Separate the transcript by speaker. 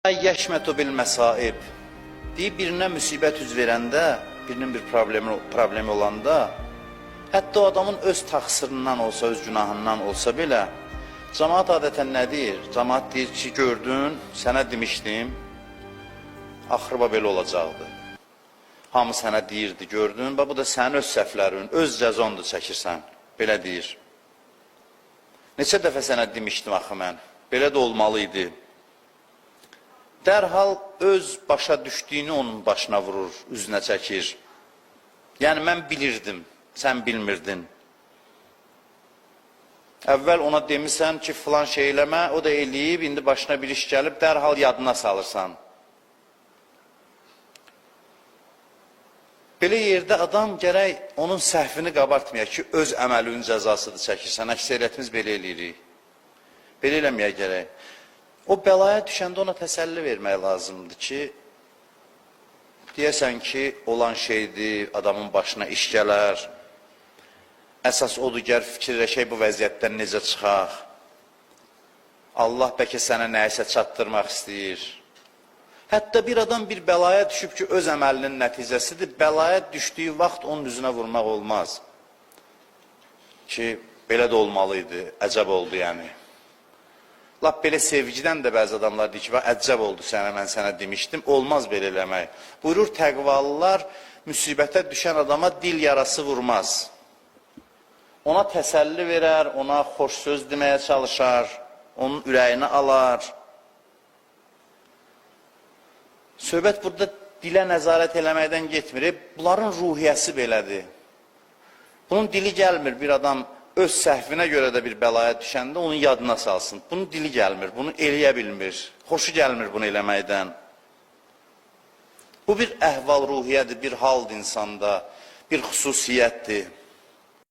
Speaker 1: Yəşmətu bil məsaib. Deyib, birinə müsibət üz verəndə, birinin bir problemi olanda, hətta o adamın öz taxsırından olsa, öz günahından olsa belə, cəmaat adətən nə deyir? Cəmaat deyir ki, gördün, sənə demişdim, axırba belə olacaqdı. Hamı sənə deyirdi, gördün, bu da sənin öz səhvlərin, öz cəzondur çəkirsən, belə deyir. Neçə dəfə sənə demişdim axı mən, belə də olmalıydı. Dərhal öz başa düşdüyünü onun başına vurur, üzünə çəkir. Yəni, mən bilirdim, sən bilmirdin. Əvvəl ona demirsən ki, filan şey eləmə, o da eləyib, indi başına bir iş gəlib, dərhal yadına salırsan. Belə yerdə adam gərək onun səhvini qabartmayaq ki, öz əməlinin cəzasıdır çəkirsən. Əksəriyyətimiz belə eləyirik. Belə eləməyə gərək. O bəlaya düşəndə ona təsəlli vermək lazımdır ki, deyəsən ki, olan şeydir, adamın başına iş gələr. Əsas odur, gəl fikirləşək bu vəziyyətdən necə çıxaq. Allah bəlkə sənə nəyisə çatdırmaq istəyir. Hətta bir adam bir bəlaya düşüb ki, öz əməlinin nəticəsidir, bəlaya düşdüyü vaxt onun üzünə vurmaq olmaz. Ki, belə də olmalıydı, əcəb oldu yəni. Lap belə sevgidən də bəzi adamlar deyir ki, əcəb oldu sənə, mən sənə demişdim, olmaz belə eləmək. Buyurur, təqvalılar müsibətə düşən adama dil yarası vurmaz. Ona təsəlli verər, ona xoş söz deməyə çalışar, onun ürəyini alar. Söhbət burada dilə nəzarət eləməkdən getmir. Bunların ruhiyyəsi belədir. Bunun dili gəlmir bir adam, öz səhvinə görə də bir bəlaya düşəndə onun yadına salsın. Bunun dili gəlmir, bunu eləyə bilmir, xoşu gəlmir bunu eləməkdən. Bu bir əhval ruhiyyədir, bir haldır insanda, bir xüsusiyyətdir.